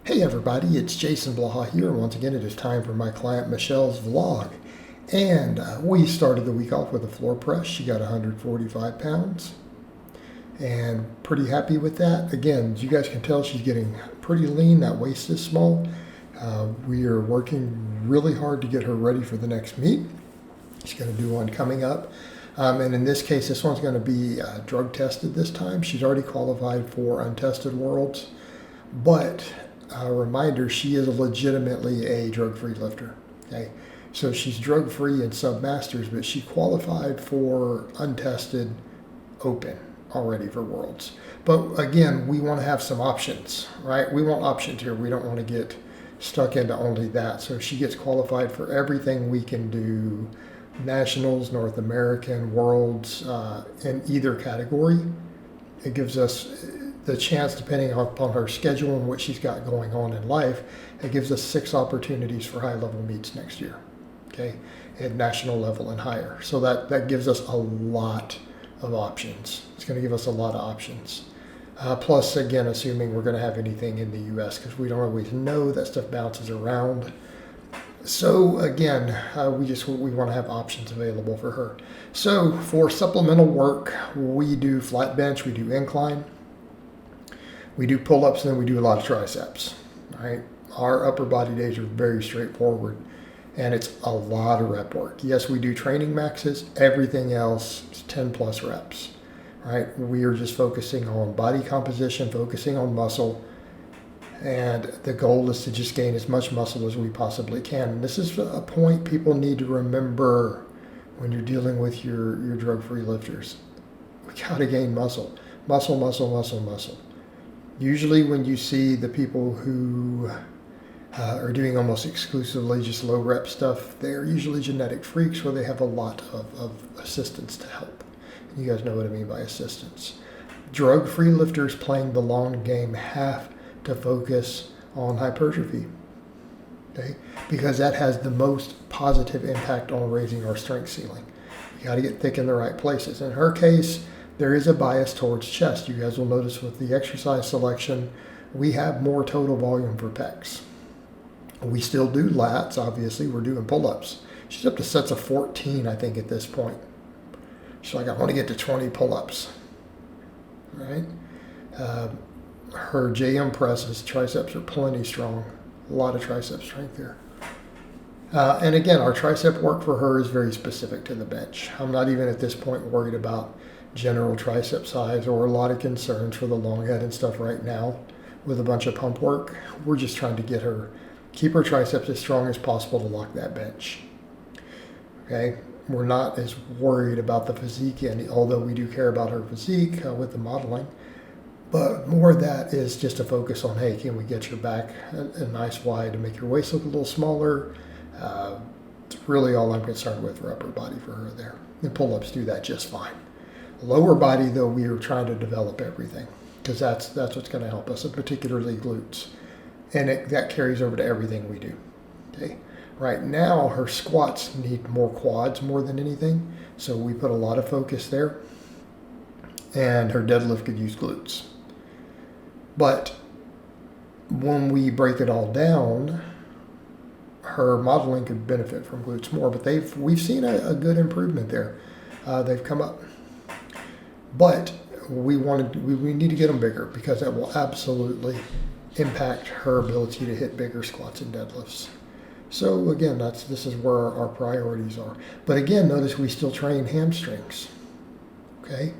Hey everybody, it's Jason Blaha here. Once again, it is time for my client Michelle's vlog. And we started the week off with a floor press. She got 145 pounds and pretty happy with that. Again, as you guys can tell, she's getting pretty lean. That waist is small. We are working really hard to get her ready for the next meet. She's going to do one coming up. And in this case, this one's going to be drug tested this time. She's already qualified for untested worlds, but a reminder, she is legitimately a drug-free lifter. Okay, so she's drug-free in submasters, but she qualified for untested open already for worlds. But again, we want to have some options, right? We want options here. We don't want to get stuck into only that. So she gets qualified for everything we can do, nationals, North American, worlds, in either category. It gives us the chance, depending upon her schedule and what she's got going on in life, it gives us 6 opportunities for high-level meets next year, okay, at national level and higher. So that gives us a lot of options. It's going to give us a lot of options. Plus, again, assuming we're going to have anything in the U.S., because we don't always know, that stuff bounces around. So again, we want to have options available for her. So for supplemental work, we do flat bench, we do incline, we do pull-ups, and then we do a lot of triceps. All right, our upper body days are very straightforward, and it's a lot of rep work. Yes, we do training maxes. Everything else is 10 plus reps. Right, we are just focusing on body composition, focusing on muscle. And the goal is to just gain as much muscle as we possibly can. And this is a point people need to remember when you're dealing with your drug-free lifters. We got to gain muscle. Muscle, muscle, muscle, muscle. Usually when you see the people who are doing almost exclusively just low rep stuff, they're usually genetic freaks where they have a lot of assistance to help. And you guys know what I mean by assistance. Drug-free lifters playing the long game have to focus on hypertrophy, okay? Because that has the most positive impact on raising our strength ceiling. You got to get thick in the right places. In her case, there is a bias towards chest. You guys will notice with the exercise selection, we have more total volume for pecs. We still do lats, obviously. We're doing pull-ups. She's up to sets of 14, I think, at this point. She's like, I want to get to 20 pull-ups, right? Her JM presses, triceps are plenty strong. A lot of tricep strength there. And again, our tricep work for her is very specific to the bench. I'm not even at this point worried about general tricep size or a lot of concerns for the long head and stuff right now with a bunch of pump work. We're just trying to keep her triceps as strong as possible to lock that bench. Okay, we're not as worried about the physique, and although we do care about her physique with the modeling. But more of that is just a focus on, hey, can we get your back a nice wide to make your waist look a little smaller? It's really all I'm concerned with for upper body for her there. And pull-ups do that just fine. Lower body, though, we are trying to develop everything because that's what's going to help us, and particularly glutes. And that carries over to everything we do. Okay. Right now, her squats need more quads more than anything, so we put a lot of focus there. And her deadlift could use glutes. But when we break it all down, her modeling could benefit from glutes more. But we've seen a good improvement there. They've come up. But we need to get them bigger because that will absolutely impact her ability to hit bigger squats and deadlifts. So again, this is where our priorities are. But again, notice we still train hamstrings. Okay,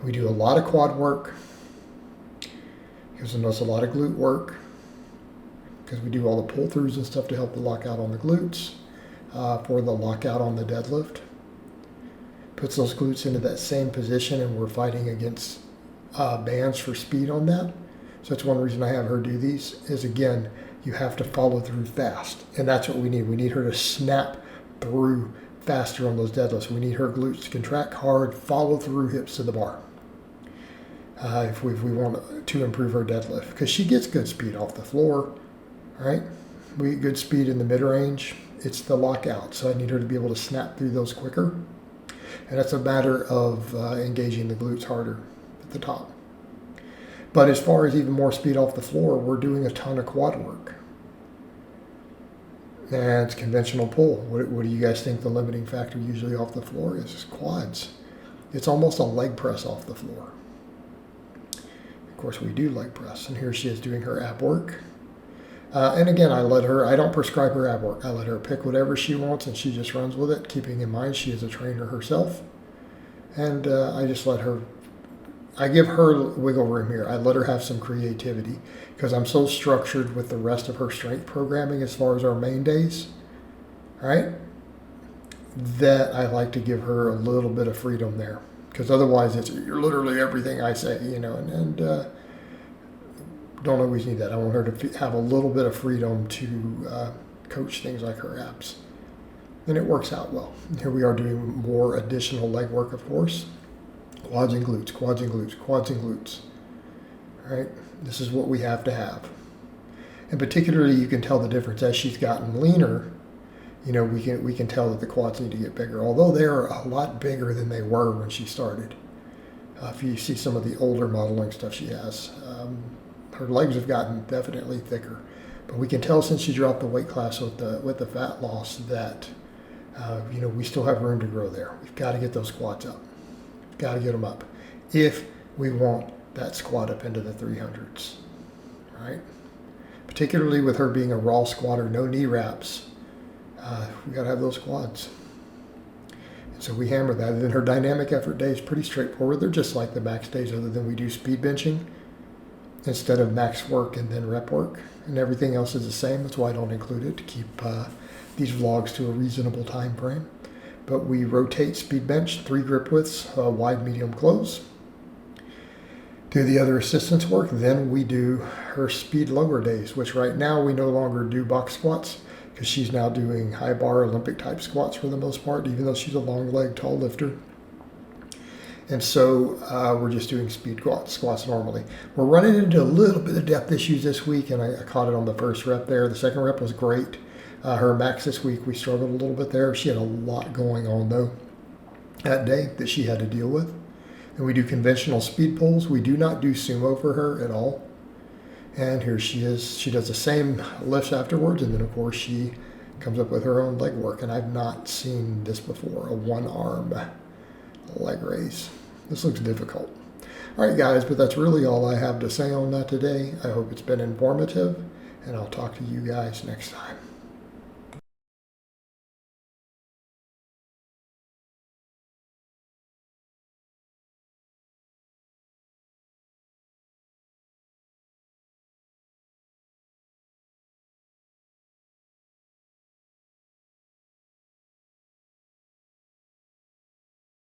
we do a lot of quad work. Gives us a lot of glute work because we do all the pull-throughs and stuff to help the lockout on the glutes for the lockout on the deadlift. Puts those glutes into that same position, and we're fighting against bands for speed on that. So that's one reason I have her do these is, again, you have to follow through fast, and that's what we need. We need her to snap through faster on those deadlifts. We need her glutes to contract hard, follow through hips to the bar. If we want to improve her deadlift, because she gets good speed off the floor, right? We get good speed in the mid-range. It's the lockout, so I need her to be able to snap through those quicker. And that's a matter of engaging the glutes harder at the top. But as far as even more speed off the floor, we're doing a ton of quad work. And it's conventional pull. What do you guys think the limiting factor usually off the floor is? It's quads. It's almost a leg press off the floor. Of course, we do leg press. And here she is doing her ab work. And again, I don't prescribe her ab work. I let her pick whatever she wants and she just runs with it, keeping in mind she is a trainer herself. And I just I give her wiggle room here. I let her have some creativity because I'm so structured with the rest of her strength programming as far as our main days, right? That I like to give her a little bit of freedom there because otherwise you're literally everything I say, and don't always need that. I want her to have a little bit of freedom to coach things like her abs. And it works out well. Here we are doing more additional leg work, of course. Quads and glutes, quads and glutes, quads and glutes. All right? This is what we have to have. And particularly you can tell the difference as she's gotten leaner. We can tell that the quads need to get bigger, although they are a lot bigger than they were when she started. If you see some of the older modeling stuff she has, her legs have gotten definitely thicker. But we can tell since she dropped the weight class with the fat loss that we still have room to grow there. We've got to get those squats up. We've got to get them up if we want that squat up into the 300s, right? Particularly with her being a raw squatter, no knee wraps, we got to have those quads. And so we hammer that. And then her dynamic effort day is pretty straightforward. They're just like the max days other than we do speed benching instead of max work and then rep work. And everything else is the same. That's why I don't include it, to keep these vlogs to a reasonable time frame. But we rotate speed bench, 3 grip widths, wide, medium, close. Do the other assistance work. Then we do her speed lower days, which right now we no longer do box squats because she's now doing high bar Olympic type squats for the most part, even though she's a long leg tall lifter. And so we're just doing speed squats normally. We're running into a little bit of depth issues this week, and I caught it on the first rep there. The second rep was great. Her max this week, we struggled a little bit there. She had a lot going on, though, that day that she had to deal with. And we do conventional speed pulls. We do not do sumo for her at all. And here she is. She does the same lifts afterwards, and then, of course, she comes up with her own leg work. And I've not seen this before, a one-arm leg raise. This looks difficult. All right, guys, but that's really all I have to say on that today. I hope it's been informative, and I'll talk to you guys next time.